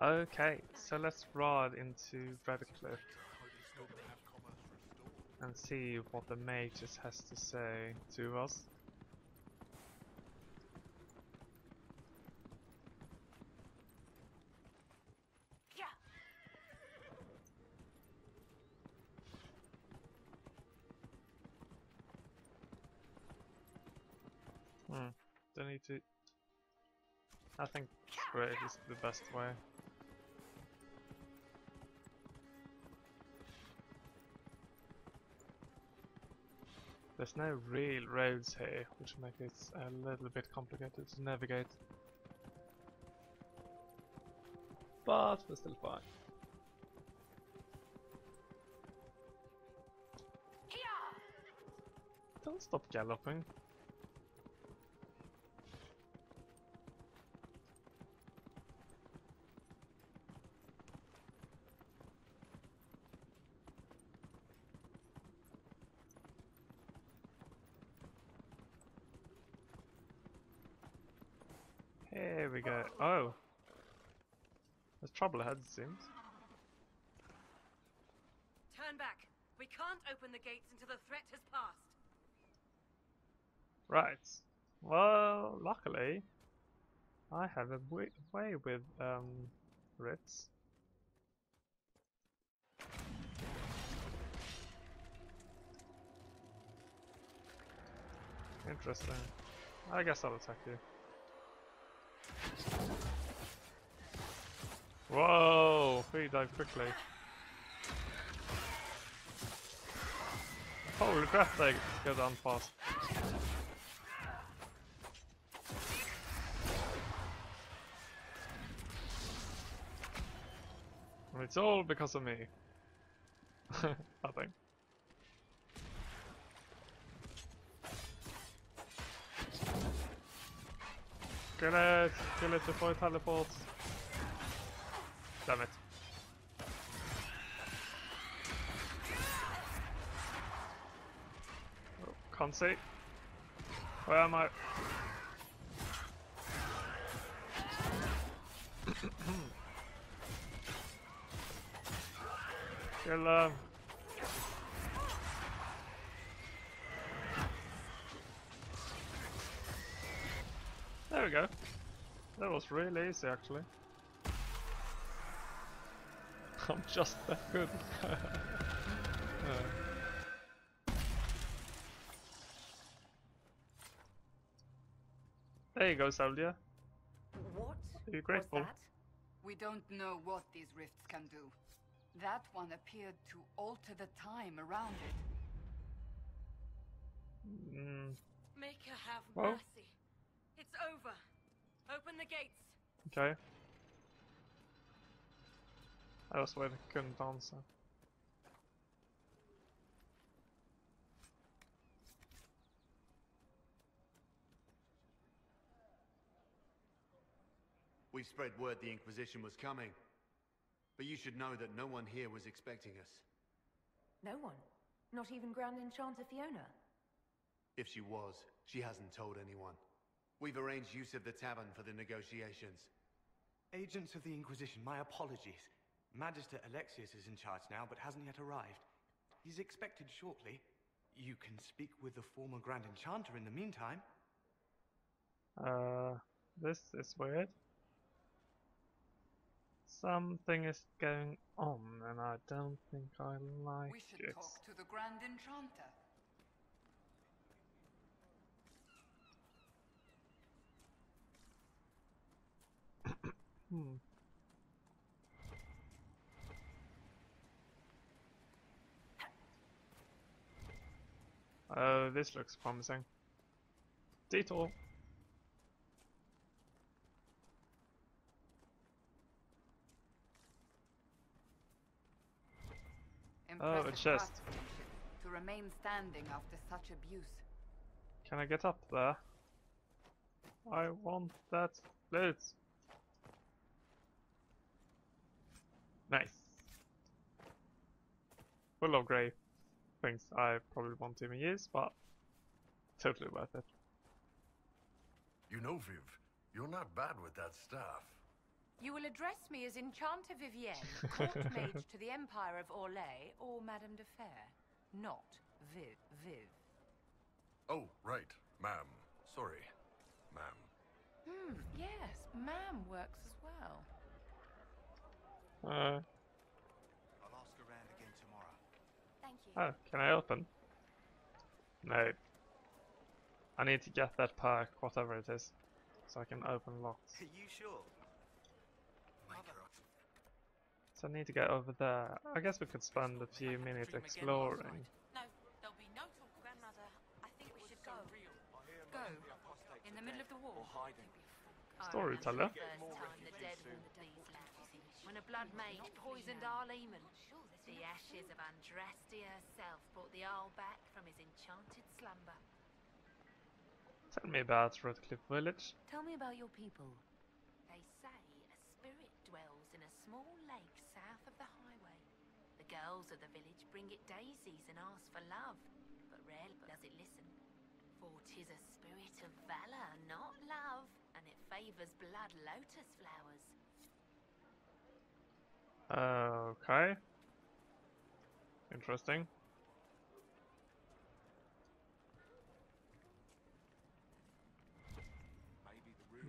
Okay, so let's ride into Redcliffe and see what the mages has to say to us. Don't need to. I think straight is the best way. There's no real roads here, which makes it a little bit complicated to navigate. But we're still fine. Don't stop galloping. Here we go. Oh! There's trouble ahead, it seems. Turn back. We can't open the gates until the threat has passed. Right. Well, luckily, I have a way with Ritz. Interesting. I guess I'll attack you. Whoa! He died quickly. Holy crap, they go down fast. And it's all because of me. I think. Kill it before it teleports. Damn it. Oh, can't see. Where am I? Kill them. There we go. That was really easy actually. I'm just that good. There you go, Saldia. What? Are you grateful? Was that? We don't know what these rifts can do. That one appeared to alter the time around it. Make her have mercy. It's over. Open the gates. Okay. I was waiting, couldn't answer. We spread word the Inquisition was coming. But you should know that no one here was expecting us. No one? Not even Grand Enchanter Fiona? If she was, she hasn't told anyone. We've arranged use of the tavern for the negotiations. Agents of the Inquisition, my apologies. Magister Alexius is in charge now, but hasn't yet arrived. He's expected shortly. You can speak with the former Grand Enchanter in the meantime. This is weird. Something is going on, and I don't think I like We should it. talk to the Grand Enchanter. Oh, this looks promising. Detour. Oh, a chest. To remain standing after such abuse. Can I get up there? I want that loot. Nice. Full of grey things I probably won't even use, but totally worth it. You know, Viv, you're not bad with that staff. You will address me as Enchanter Vivienne, court mage to the Empire of Orlais, or Madame de Fer, not Viv. Oh, right, ma'am. Sorry, ma'am. Yes, ma'am works as well. I'll ask around again tomorrow. Thank you. Oh, can I open? No. I need to get that perk, whatever it is, so I can open locks. Are you sure? So I need to get over there. I guess we could spend a few minutes exploring. No, there'll be no talk. Grandmother, I think we should go. Go. In the middle of the war. Storyteller. First time the dead walked these lands. When a blood mage poisoned our Lehman. The ashes of Andraste herself brought the Arl back from his enchanted slumber. Tell me about Redcliffe village. Tell me about your people. They say a spirit dwells in a small lake south of the highway. The girls of the village bring it daisies and ask for love, but rarely does it listen. For 'tis a spirit of valor, not love, and it favors blood lotus flowers. Okay. Interesting.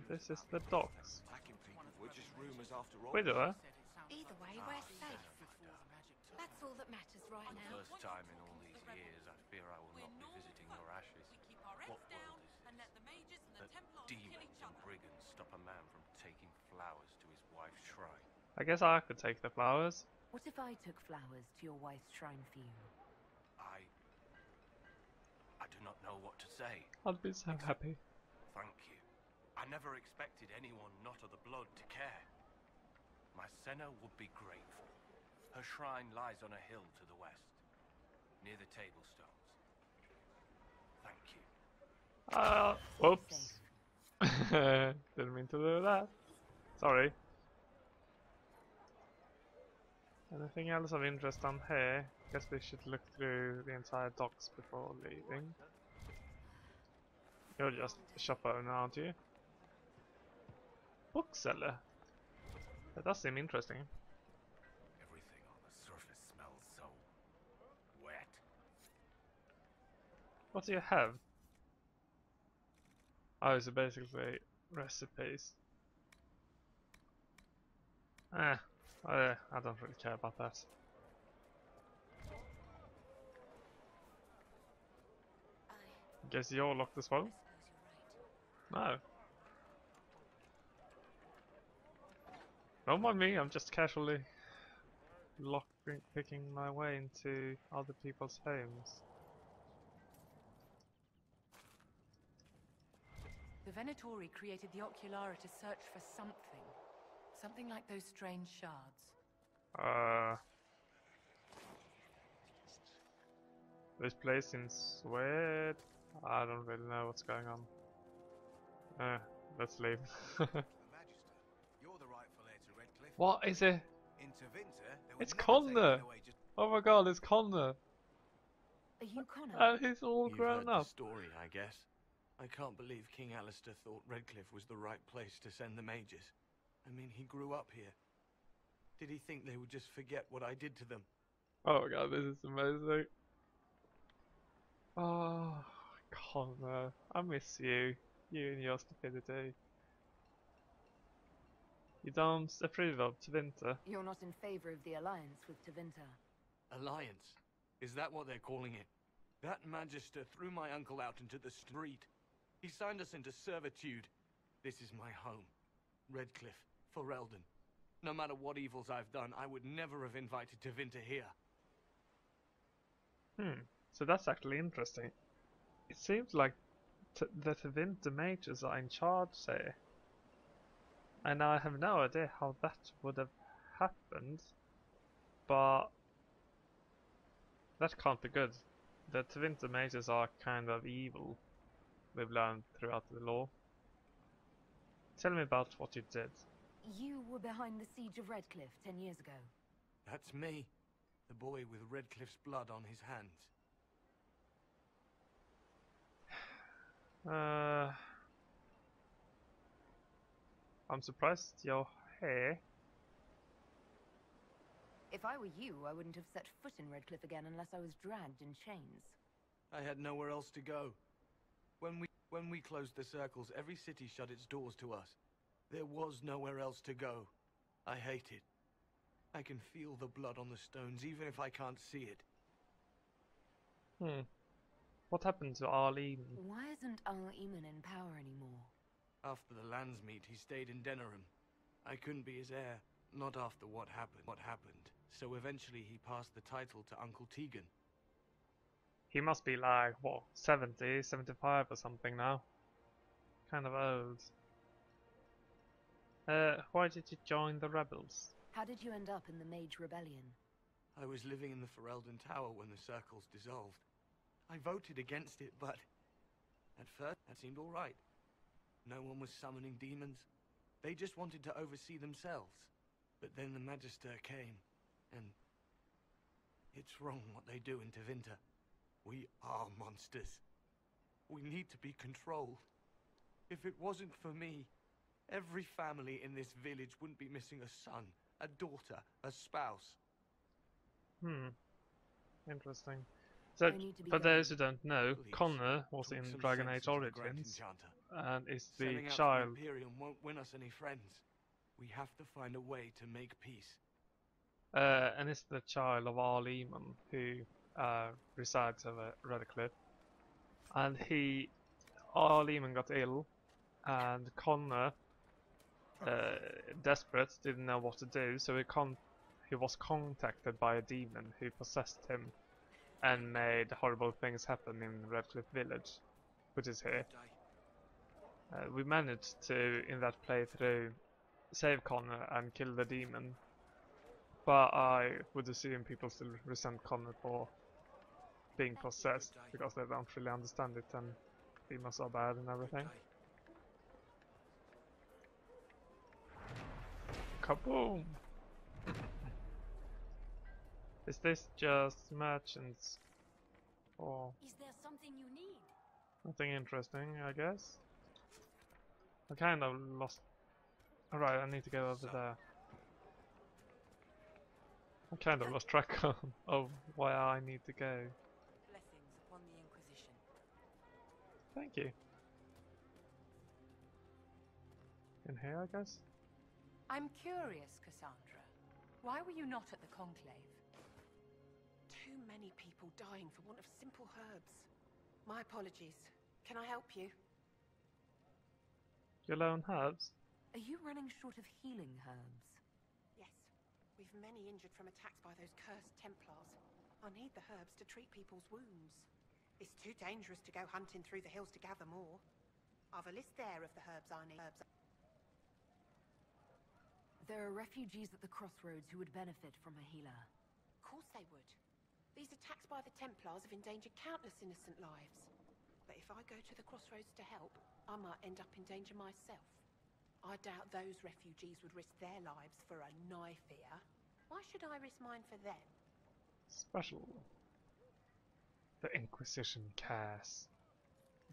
This is the docks. We're just rumors after all. Wait, are Either way, we're safe. That's all that matters right now. First time in all these years, I fear I will not be visiting your ashes. What world is this? That demons and brigands stop a man from taking flowers to his wife's shrine. I guess I could take the flowers. What if I took flowers to your wife's shrine for you? I do not know what to say. I'd be so happy. Thank you. I never expected anyone not of the blood to care. My Senna would be grateful. Her shrine lies on a hill to the west, near the tablstones. Thank you. Whoops. Didn't mean to do that. Sorry. Anything else of interest on here? Guess we should look through the entire docks before leaving. You're just a shop owner, aren't you? Bookseller. That does seem interesting. Everything on the surface smells so wet. What do you have? Oh, so basically recipes. I don't really care about that. Guess you're locked as well? No. Don't mind me, I'm just casually picking my way into other people's homes. The Venatori created the Oculara to search for something. Something like those strange shards. This place seems weird. I don't really know what's going on. Let's leave. Magister, you're the rightful heir to Redcliffe. What is it? In Tevinter, they would It's never take Connor! it away just Oh my god, it's Connor! Are you Connor? And he's all You've grown heard up. the story, I guess. I can't believe King Alistair thought Redcliffe was the right place to send the mages. I mean, he grew up here. Did he think they would just forget what I did to them? Oh my god, this is amazing. Oh, Connor, I miss you. You and your stupidity. You don't approve of Tevinter? You're not in favor of the alliance with Tevinter. Alliance? Is that what they're calling it? That Magister threw my uncle out into the street. He signed us into servitude. This is my home. Redcliffe, Ferelden. No matter what evils I've done, I would never have invited Tevinter here. So that's actually interesting. It seems like the Tevinter mages are in charge here. And I have no idea how that would have happened. But that can't be good. The Tevinter mages are kind of evil. We've learned throughout the lore. Tell me about what you did. You were behind the siege of Redcliffe 10 years ago. That's me. The boy with Redcliffe's blood on his hands. I'm surprised your here. If I were you, I wouldn't have set foot in Redcliffe again unless I was dragged in chains. I had nowhere else to go. When we closed the circles, every city shut its doors to us. There was nowhere else to go. I hate it. I can feel the blood on the stones, even if I can't see it. What happened to Arlene? Why isn't Al-Eamon in power anymore? After the lands meet, he stayed in Denerim. I couldn't be his heir, not after what happened. So eventually he passed the title to Uncle Tegan. He must be like, what, 70, 75 or something now? Kind of old. Why did you join the rebels? How did you end up in the Mage Rebellion? I was living in the Ferelden Tower when the circles dissolved. I voted against it, but at first that seemed all right. No one was summoning demons. They just wanted to oversee themselves. But then the Magister came, and it's wrong what they do in Tevinter. We are monsters. We need to be controlled. If it wasn't for me, every family in this village wouldn't be missing a son, a daughter, a spouse. Interesting. So, for those who don't know, Please, Connor was talk in some Dragon sense Age into the Grand Origins, Enchanter. and is the Selling out to child. the Imperium won't win us any friends. We have to find a way to make peace. And is the child of Arlene, who resides over Redcliffe. And Arlene got ill, and Connor, desperate, didn't know what to do, so he was contacted by a demon who possessed him and made horrible things happen in Redcliffe Village, which is here. We managed to, in that playthrough, save Connor and kill the demon, but I would assume people still resent Connor for being possessed, because they don't really understand it and demons are bad and everything. Kaboom! Is this just merchants? Or Is there something you need? nothing interesting, I guess? I kind of lost... Alright, I need to get over there. I kind of lost track of where I need to go. Blessings upon the Inquisition. Thank you. In here, I guess? I'm curious, Cassandra. Why were you not at the Conclave? Too many people dying for want of simple herbs. My apologies. Can I help you? Your lone herbs? Are you running short of healing herbs? Yes. We've many injured from attacks by those cursed Templars. I need the herbs to treat people's wounds. It's too dangerous to go hunting through the hills to gather more. I've a list there of the herbs I need. There are refugees at the crossroads who would benefit from a healer. Of course they would. These attacks by the Templars have endangered countless innocent lives. But if I go to the crossroads to help, I might end up in danger myself. I doubt those refugees would risk their lives for a knife here. Why should I risk mine for them? Special. The Inquisition cares.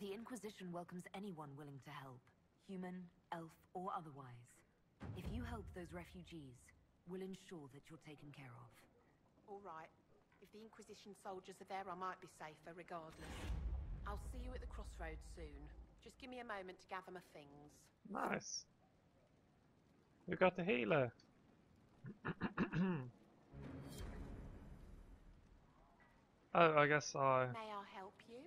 The Inquisition welcomes anyone willing to help, human, elf, or otherwise. If you help those refugees, we'll ensure that you're taken care of. All right. If the Inquisition soldiers are there, I might be safer regardless. I'll see you at the crossroads soon. Just give me a moment to gather my things. Nice. We got the healer. Oh, I guess I May I help you?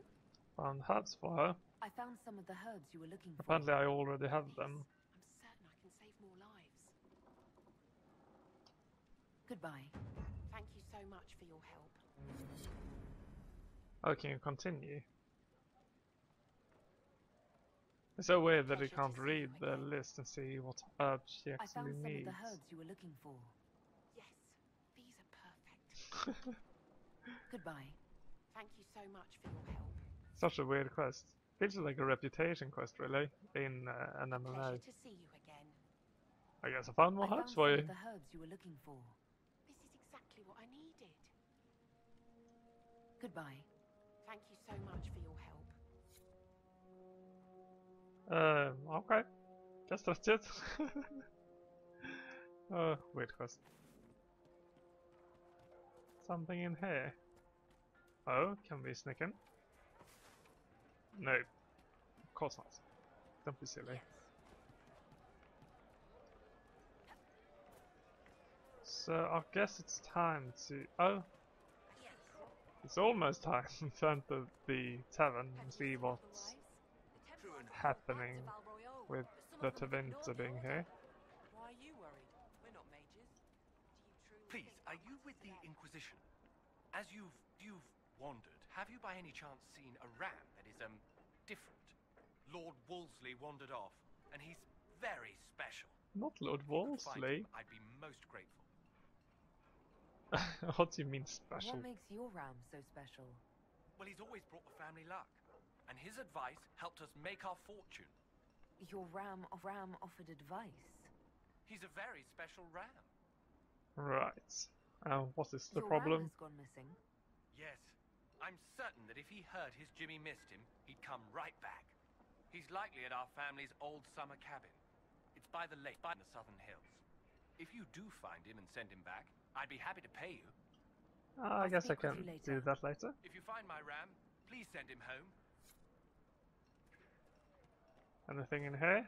found herbs for her. I found some of the herbs you were looking for. Apparently I already have them. I'm certain I can save more lives. Goodbye. Thank you so much for your help. Oh, can you continue? It's so weird that you Pleasure can't to see read you the again. list and see what herbs she I found actually some needs. of the herbs you were looking for. Yes, these are perfect. Goodbye. Thank you so much for your help. Such a weird quest. Feels like a reputation quest, really, in an A MMO. pleasure to see you again. I guess I found more I herbs found for some you. of the herbs you were looking for. This is exactly what I needed. Goodbye. Thank you so much for your help. Okay. Guess that's it. Oh, weird quest. Something in here. Oh, can we sneak in? No, of course not. Don't be silly. So I guess it's time to... Oh! It's almost time to enter the tavern and see what's happening with the Tevinter being here. Why are you worried? We're not mages. Please, are you with the Inquisition? As you've wandered, have you by any chance seen a ram that is, different? Lord Wolseley wandered off, and he's very special. Not Lord If you could find Wolseley. him, I'd be most grateful. What do you mean special? What makes your ram so special? Well, he's always brought the family luck, and his advice helped us make our fortune. Your ram offered advice. He's a very special ram. Right. What is the Your problem? ram has gone missing. Yes, I'm certain that if he heard his Jimmy missed him, he'd come right back. He's likely at our family's old summer cabin. It's by the lake, in the southern hills. If you do find him and send him back, I'd be happy to pay you. I I'll guess I speak with can you do later. that later. If you find my ram, please send him home. Anything in here?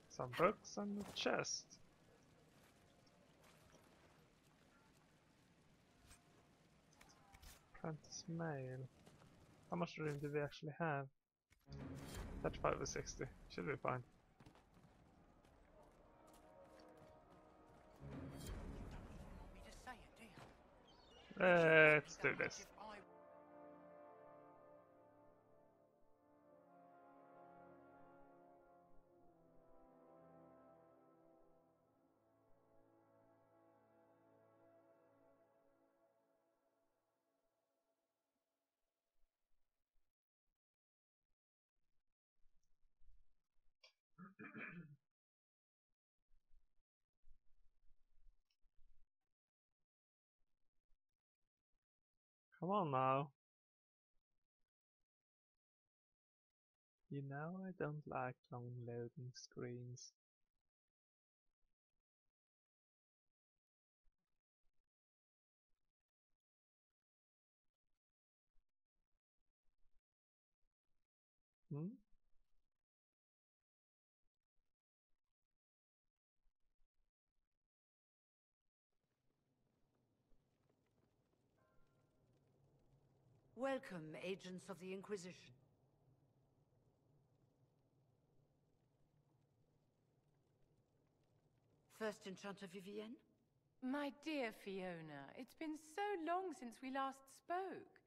Some books and a chest. Apprentice mail. How much room do we actually have? 35 or 60. Should be fine. Want me to say it, do you? Let's do this. Come on now. You know I don't like long loading screens. Hmm? Welcome, agents of the Inquisition. First Enchanter Vivienne? My dear Fiona, it's been so long since we last spoke.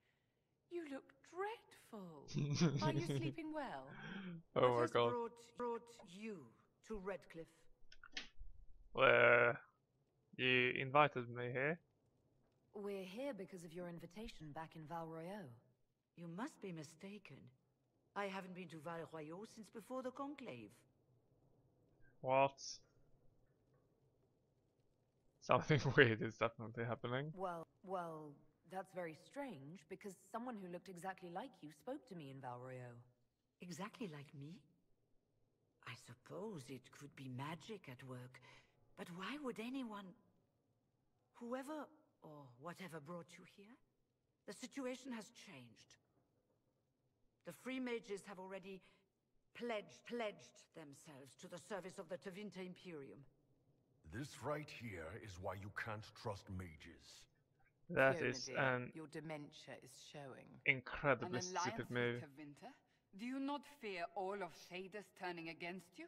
You look dreadful. Are you sleeping well? Oh What my has god. brought you to Redcliffe? You invited me here. We're here because of your invitation back in Val Royeaux. You must be mistaken. I haven't been to Val Royeaux since before the Conclave. What? Something weird is definitely happening. Well, that's very strange, because someone who looked exactly like you spoke to me in Val Royeaux. Exactly like me? I suppose it could be magic at work, but why would anyone... Whoever or whatever brought you here? The situation has changed. The Free Mages have already pledged themselves to the service of the Tevinter Imperium. This right here is why you can't trust mages. That Fiona, is dear, an your dementia is showing. incredibly An alliance stupid move. with Tevinter? Do you not fear all of Shadis turning against you?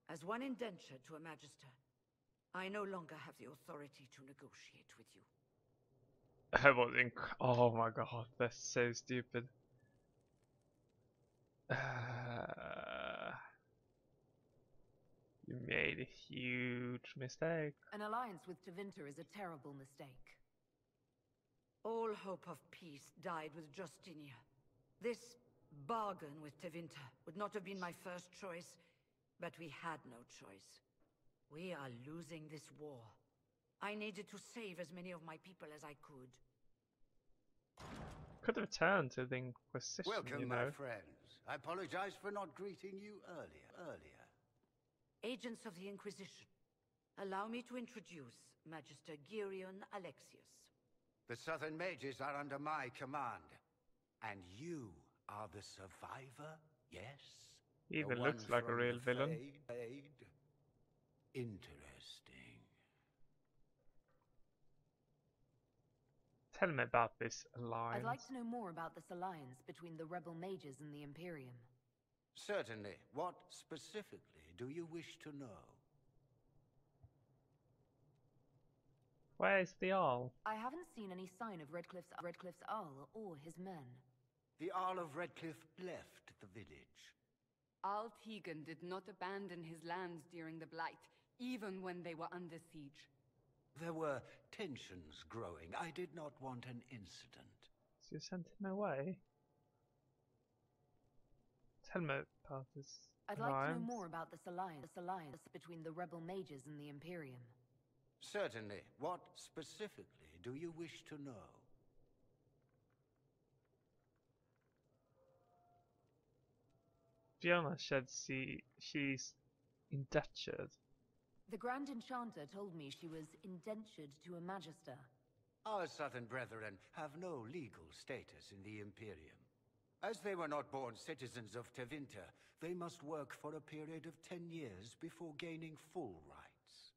As one indenture to a Magister, I no longer have the authority to negotiate with you. That was oh my god, that's so stupid. You made a huge mistake. An alliance with Tevinter is a terrible mistake. All hope of peace died with Justinia. This bargain with Tevinter would not have been my first choice, but we had no choice. We are losing this war. I needed to save as many of my people as I could. Could have turned to the Inquisition, Welcome, you know. my friends. I apologize for not greeting you earlier. Agents of the Inquisition, allow me to introduce Magister Girion Alexius. The Southern Mages are under my command. And you are the survivor, yes? He even looks like a real villain. Interesting. Tell me about this alliance. I'd like to know more about this alliance between the rebel mages and the Imperium. Certainly. What specifically do you wish to know? Where's the Jarl? I haven't seen any sign of Redcliffe's Jarl or his men. The Jarl of Redcliffe left the village. Al Tegan did not abandon his lands during the Blight, even when they were under siege. There were tensions growing. I did not want an incident. So you sent him away? Tell me about this I'd alliance. like to know more about this alliance between the rebel mages and the Imperium. Certainly. What specifically do you wish to know? Fiona said she's indentured. The Grand Enchanter told me she was indentured to a Magister. Our southern brethren have no legal status in the Imperium. As they were not born citizens of Tevinter, they must work for a period of 10 years before gaining full rights.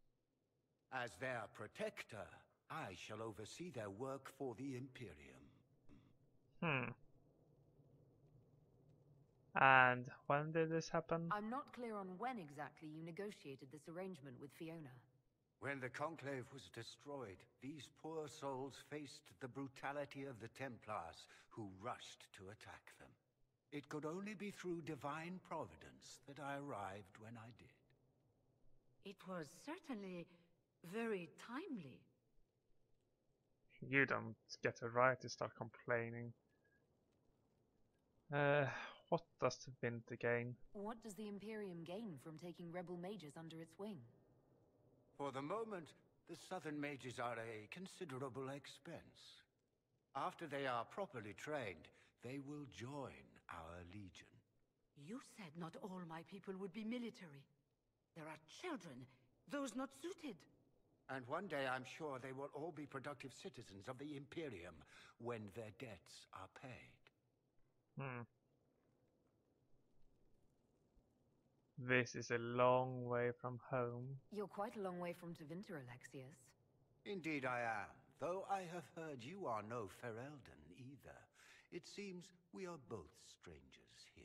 As their protector, I shall oversee their work for the Imperium. And when did this happen? I'm not clear on when exactly you negotiated this arrangement with Fiona. When the Conclave was destroyed, these poor souls faced the brutality of the Templars, who rushed to attack them. It could only be through divine providence that I arrived when I did. It was certainly very timely. You don't get a right to start complaining. What does the Winter gain? What does the Imperium gain from taking rebel mages under its wing? For the moment, the Southern Mages are a considerable expense. After they are properly trained, they will join our legion. You said not all my people would be military. There are children, those not suited. And one day I'm sure they will all be productive citizens of the Imperium when their debts are paid. This is a long way from home. You're quite a long way from Tevinter, Alexius. Indeed I am, though I have heard you are no Ferelden either. It seems we are both strangers here.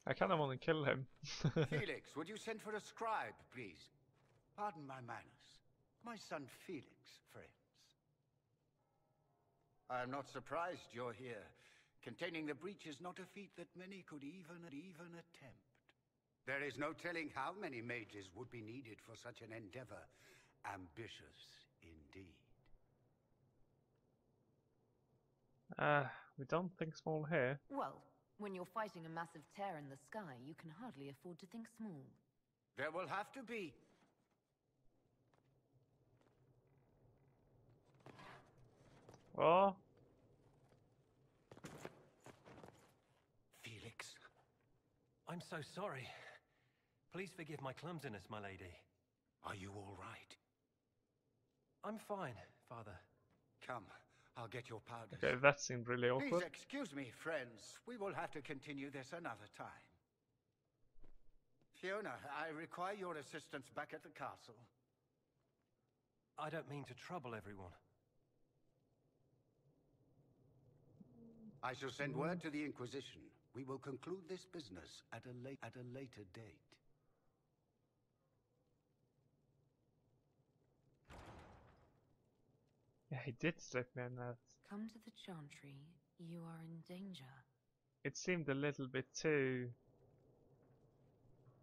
I kind of want to kill him. Felix, would you send for a scribe, please? Pardon my manners. My son Felix, friends. I am not surprised you're here. Containing the breach is not a feat that many could even attempt. There is no telling how many mages would be needed for such an endeavor. Ambitious, indeed. We don't think small here. Well, when you're fighting a massive tear in the sky, you can hardly afford to think small. There will have to be. Oh. Felix. I'm so sorry. Please forgive my clumsiness, my lady. Are you all right? I'm fine, Father. Come, I'll get your powders. Okay, that seemed really awkward. Please excuse me, friends. We will have to continue this another time. Fiona, I require your assistance back at the castle. I don't mean to trouble everyone. I shall send word to the Inquisition. We will conclude this business at a later date. Yeah, he did slip me a note. Come to the Chantry. You are in danger. It seemed a little bit too...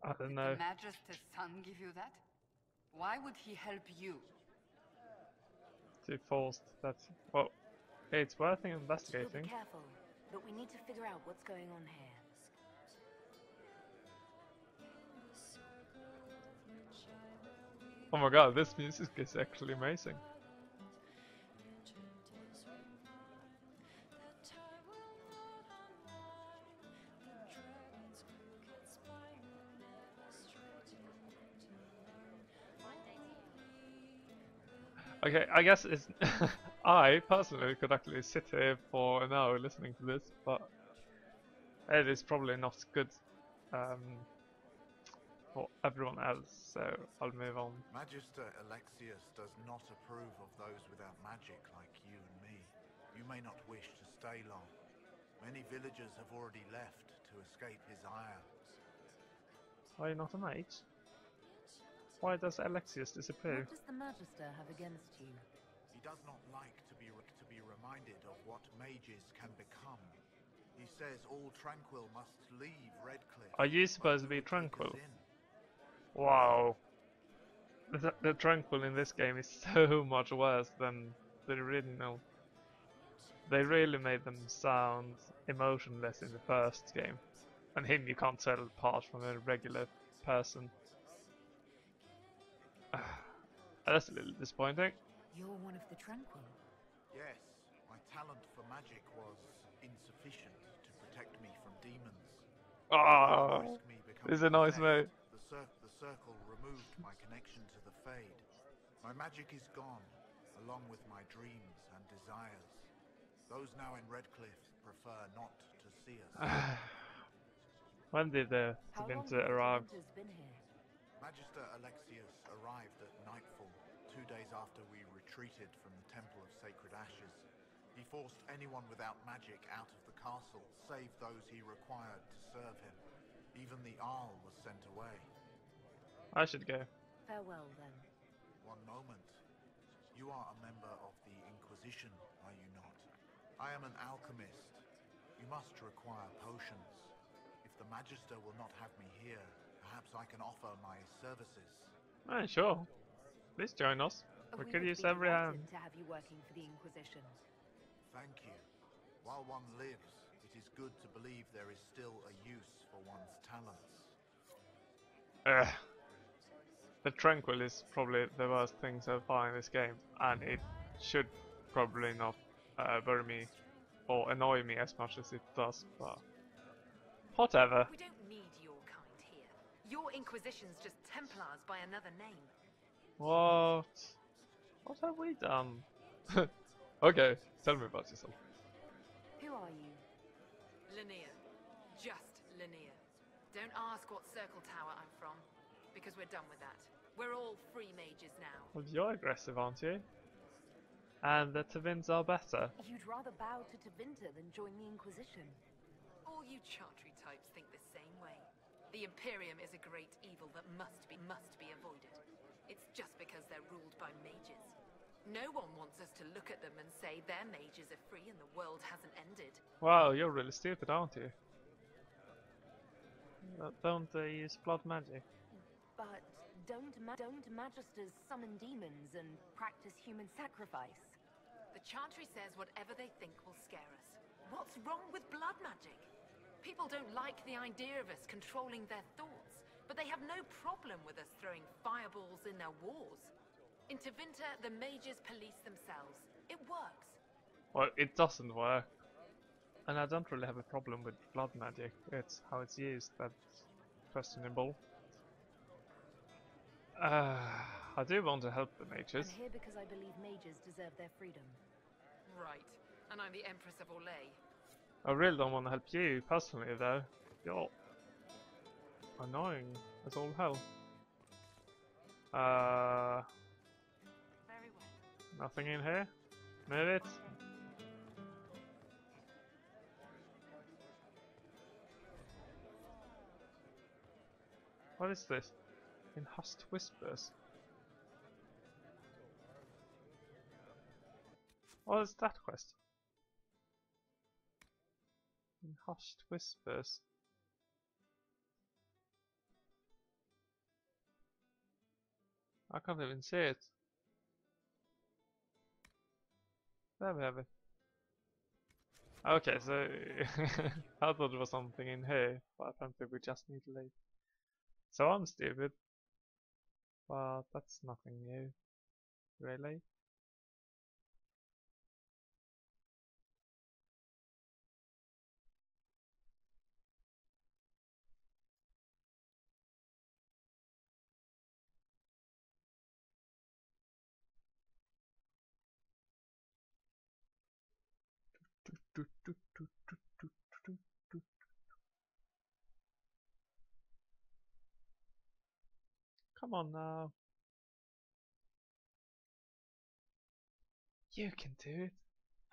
I don't know. Did the Magister's son give you that? Why would he help you? Too forced. That's... Well, it's worth Still investigating. be careful, but we need to figure out what's going on here. Oh my god, this music is actually amazing. Okay, I guess it's I personally could actually sit here for an hour listening to this, but it is probably not good for everyone else, so I'll move on. Magister Alexius does not approve of those without magic like you and me. You may not wish to stay long. Many villagers have already left to escape his ire. Are you not a mage? Why does Alexius disappear? What does the Magister have against you? He does not like to be reminded of what mages can become. He says all tranquil must leave Redcliffe. Are you supposed to be tranquil? Wow. The tranquil in this game is so much worse than the original. They really made them sound emotionless in the first game. And him you can't tell apart from a regular person. That's a little disappointing. You're one of the Tranquil. Yes, my talent for magic was insufficient to protect me from demons. Ah, this is a nice mate. The circle removed my connection to the Fade. My magic is gone, along with my dreams and desires. Those now in Redcliffe prefer not to see us. When did the winter arrive? Magister Alexius arrived at nightfall, 2 days after we retreated from the Temple of Sacred Ashes. He forced anyone without magic out of the castle, save those he required to serve him. Even the Arl was sent away. I should go. Farewell, then. One moment. You are a member of the Inquisition, are you not? I am an alchemist. You must require potions. If the Magister will not have me here, perhaps I can offer my services. Sure. Please join us. We could use every hand. To have you working for the Inquisition. Thank you. While one lives, it is good to believe there is still a use for one's talents. The Tranquil is probably the worst thing so far in this game, and it should probably not worry me or annoy me as much as it does, but whatever. We don't need your kind here. Your Inquisition's just Templars by another name. What? What have we done? Okay, tell me about yourself. Who are you? Linnea. Just Linnea. Don't ask what Circle Tower I'm from, because we're done with that. We're all free mages now. Well, you're aggressive, aren't you? And the Tevins are better. You'd rather bow to Tevinter than join the Inquisition. All you Chantry types think the same way. The Imperium is a great evil that must be avoided. It's just because they're ruled by mages. No one wants us to look at them and say their mages are free and the world hasn't ended. Wow, you're really stupid, aren't you? Don't they use blood magic? But don't Magisters summon demons and practice human sacrifice? The Chantry says whatever they think will scare us. What's wrong with blood magic? People don't like the idea of us controlling their thoughts, but they have no problem with us throwing fireballs in their wars. In Tevinter, the mages police themselves. It works. Well, it doesn't work. And I don't really have a problem with blood magic. It's how it's used that's questionable. I do want to help the mages. I'm here because I believe mages deserve their freedom. Right. And I'm the Empress of Orlais. I really don't want to help you personally, though. You're annoying as all hell. Very well. Nothing in here? Move it. What is this? In hushed whispers. What is that quest? In hushed whispers. I can't even see it. There we have it. Okay, so I thought there was something in here, but apparently we just need to leave. So I'm stupid. But that's nothing new, really. do, do, do, do, do, do, do. Come on now. You can do it.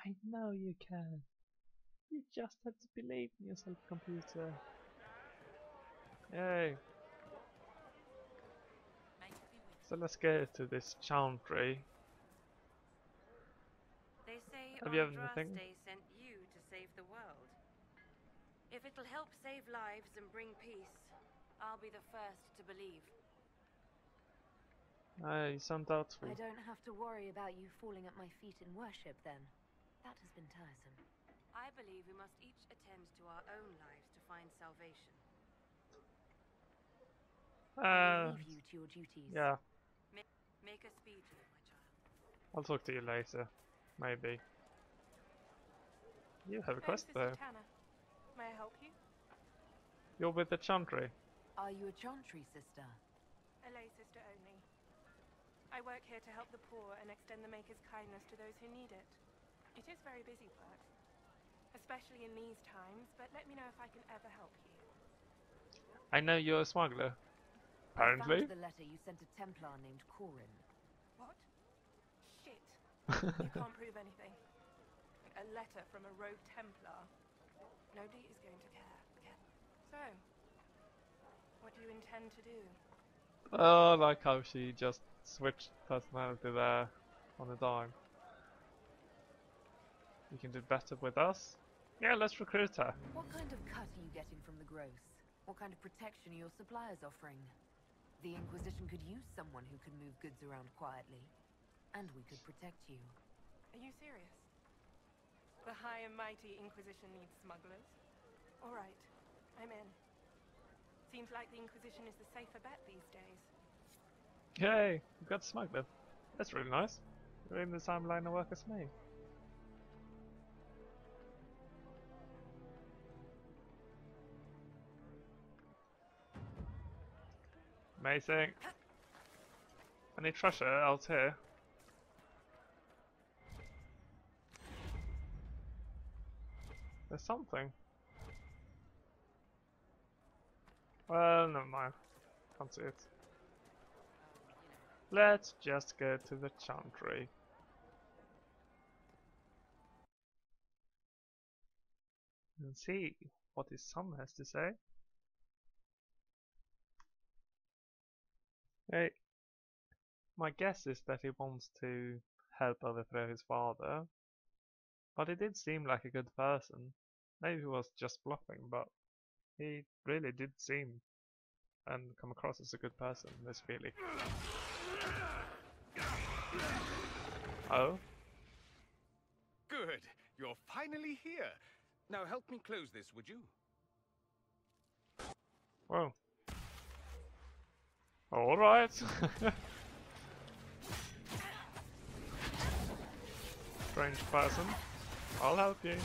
I know you can. You just have to believe in yourself, computer. Yay. So let's go to this chantry. They say Have you ever anything? Andraste sent you to save the world. If it'll help save lives and bring peace, I'll be the first to believe. You sound doubtful. I don't have to worry about you falling at my feet in worship then. That has been tiresome. I believe we must each attend to our own lives to find salvation. I will leave you to your duties. Yeah. Make a speed to it, my child. I'll talk to you later. Maybe. You have a quest though. Tanner. May I help you? You're with the chantry. Are you a chantry sister? A lay sister only. I work here to help the poor and extend the Maker's kindness to those who need it. It is very busy work, especially in these times, but let me know if I can ever help you. I know you're a smuggler. Apparently. I found the letter you sent a Templar named Corin. What? Shit. You can't prove anything. A letter from a rogue Templar. Nobody is going to care. So, what do you intend to do? Oh, like how she just switched personality there on a dime. You can do better with us? Yeah, let's recruit her. What kind of cut are you getting from the gross? What kind of protection are your suppliers offering? The Inquisition could use someone who can move goods around quietly. And we could protect you. Are you serious? The high and mighty Inquisition needs smugglers? Alright, I'm in. Seems like the Inquisition is the safer bet these days. Yay, we got smuggler. That's really nice. You're in the same line of work as me. Amazing. Any treasure out here? There's something. Well, never mind. Can't see it. Let's just go to the chantry. And see what his son has to say. Hey, my guess is that he wants to help overthrow his father. But he did seem like a good person. Maybe he was just bluffing, but he really did seem and come across as a good person, this feeling. Oh? Good. You're finally here. Now help me close this, would you? Whoa. Alright. Strange person. I'll help you.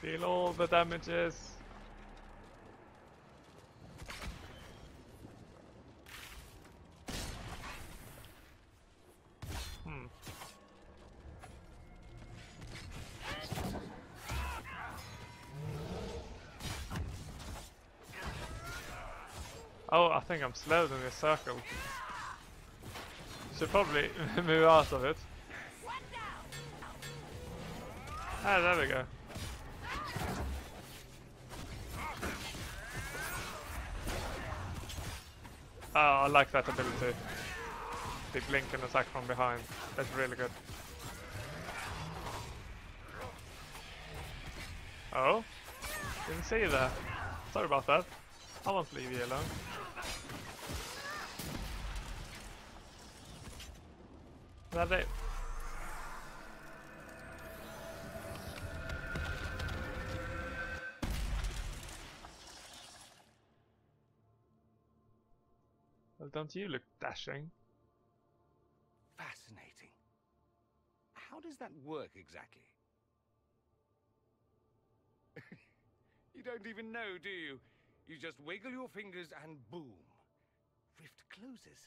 Deal all the damages. Oh, I think I'm slowed in this circle. Should probably move out of it. Ah, there we go. Oh, I like that ability. The blink and attack from behind. That's really good. Oh? Didn't see you there. Sorry about that. I won't leave you alone. Is that it? Well, don't you look dashing? Fascinating. How does that work exactly? You don't even know, do you? You just wiggle your fingers and boom. Rift closes.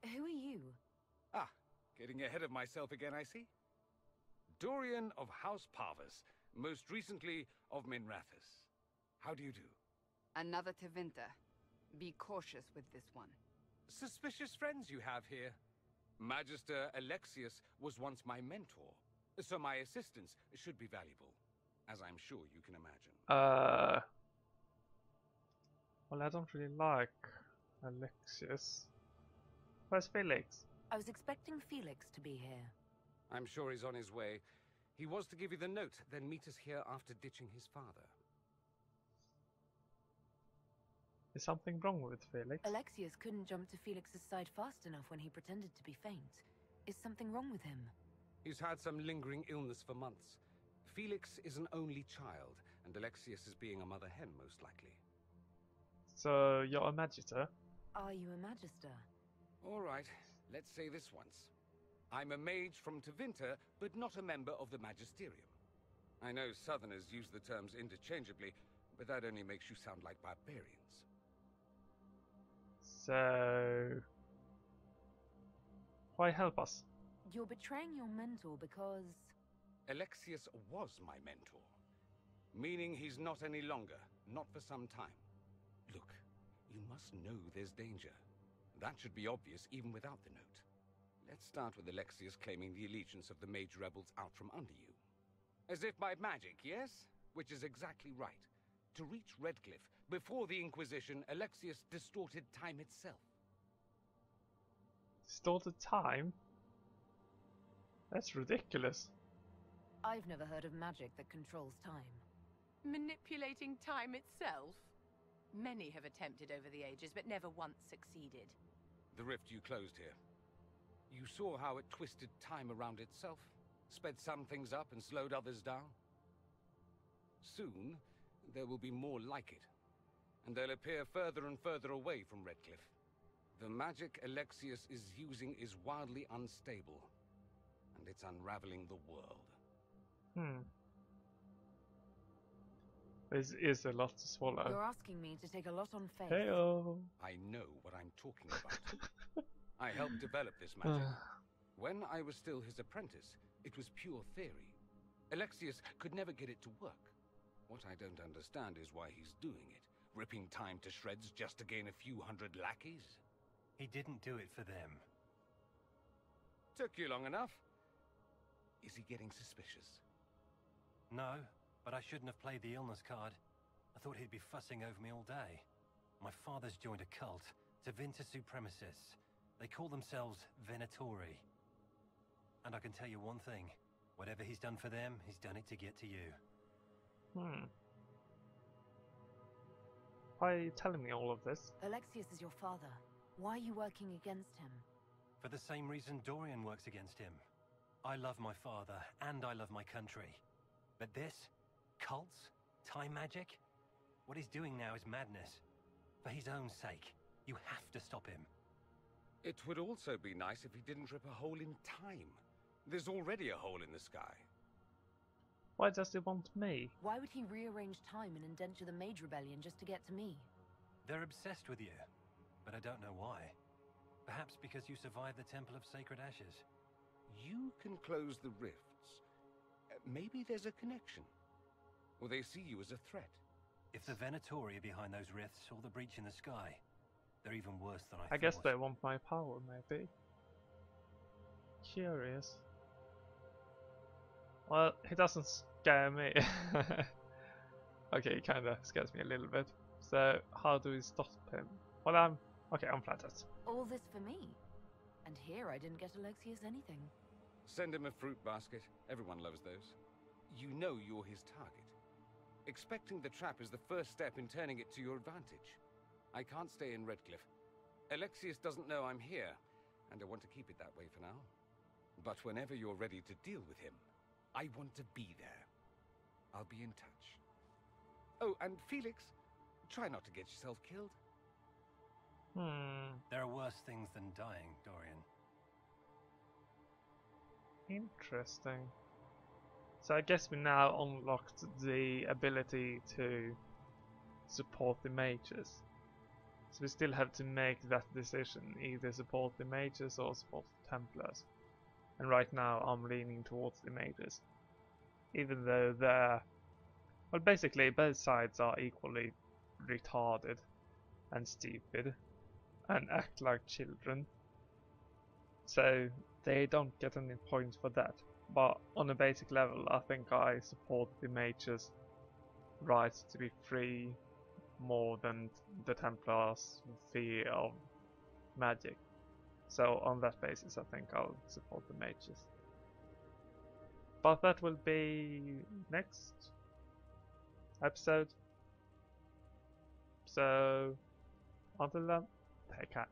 Who are you? Ah, getting ahead of myself again, I see. Dorian of House Parvus, most recently of Minrathous. How do you do? Another Tevinter. Be cautious with this one. Suspicious friends you have here. Magister Alexius was once my mentor, so my assistance should be valuable, as I'm sure you can imagine. Well, I don't really like Alexius. Where's Felix? I was expecting Felix to be here. I'm sure he's on his way. He was to give you the note, then meet us here after ditching his father. Is something wrong with Felix? Alexius couldn't jump to Felix's side fast enough when he pretended to be faint. Is something wrong with him? He's had some lingering illness for months. Felix is an only child, and Alexius is being a mother hen, most likely. So, you're a Magister? Are you a Magister? All right, let's say this once. I'm a mage from Tevinter, but not a member of the Magisterium. I know Southerners use the terms interchangeably, but that only makes you sound like barbarians. So... why help us? You're betraying your mentor because... Alexius was my mentor. Meaning he's not any longer, not for some time. Look, you must know there's danger. That should be obvious even without the note. Let's start with Alexius claiming the allegiance of the mage rebels out from under you. As if by magic, yes? Which is exactly right. To reach Redcliffe, before the Inquisition, Alexius distorted time itself. Distorted time? That's ridiculous. I've never heard of magic that controls time. Manipulating time itself? Many have attempted over the ages, but never once succeeded. The rift you closed here. You saw how it twisted time around itself, sped some things up and slowed others down. Soon, there will be more like it, and they'll appear further and further away from Redcliffe. The magic Alexius is using is wildly unstable, and it's unraveling the world. This is a lot to swallow. You're asking me to take a lot on faith. Heyo. I know what I'm talking about. I helped develop this magic. When I was still his apprentice, it was pure theory. Alexius could never get it to work. What I don't understand is why he's doing it, ripping time to shreds just to gain a few hundred lackeys. He didn't do it for them. Took you long enough. Is he getting suspicious? No, but I shouldn't have played the illness card. I thought he'd be fussing over me all day. My father's joined a cult, Tevinter Supremacists. They call themselves Venatori. And I can tell you one thing. Whatever he's done for them, he's done it to get to you. Why are you telling me all of this? Alexius is your father. Why are you working against him? For the same reason Dorian works against him. I love my father, and I love my country. But this? Cults? Time magic? What he's doing now is madness. For his own sake, you have to stop him. It would also be nice if he didn't rip a hole in time. There's already a hole in the sky. Why does he want me? Why would he rearrange time and indenture the Mage Rebellion just to get to me? They're obsessed with you, but I don't know why. Perhaps because you survived the Temple of Sacred Ashes. You can close the rifts. Maybe there's a connection. Or they see you as a threat. If the Venatori are behind those rifts or the breach in the sky, they're even worse than I thought. I guess they want my power, maybe. Curious. Well, he doesn't scare me. Okay, he kinda scares me a little bit. So, how do we stop him? Well, I'm flattered. All this for me. And here I didn't get Alexius anything. Send him a fruit basket. Everyone loves those. You know you're his target. Expecting the trap is the first step in turning it to your advantage. I can't stay in Redcliffe. Alexius doesn't know I'm here, and I want to keep it that way for now. But whenever you're ready to deal with him, I want to be there. I'll be in touch. Oh, and Felix, try not to get yourself killed. There are worse things than dying, Dorian. Interesting. So I guess we now unlocked the ability to support the mages. So we still have to make that decision, either support the mages or support the Templars. And right now I'm leaning towards the mages. Even though they're... well, basically both sides are equally retarded and stupid and act like children. So they don't get any points for that. But on a basic level, I think I support the mages' right to be free more than the Templars' fear of magic. So on that basis, I think I'll support the mages. But that will be next episode. So until then, take care.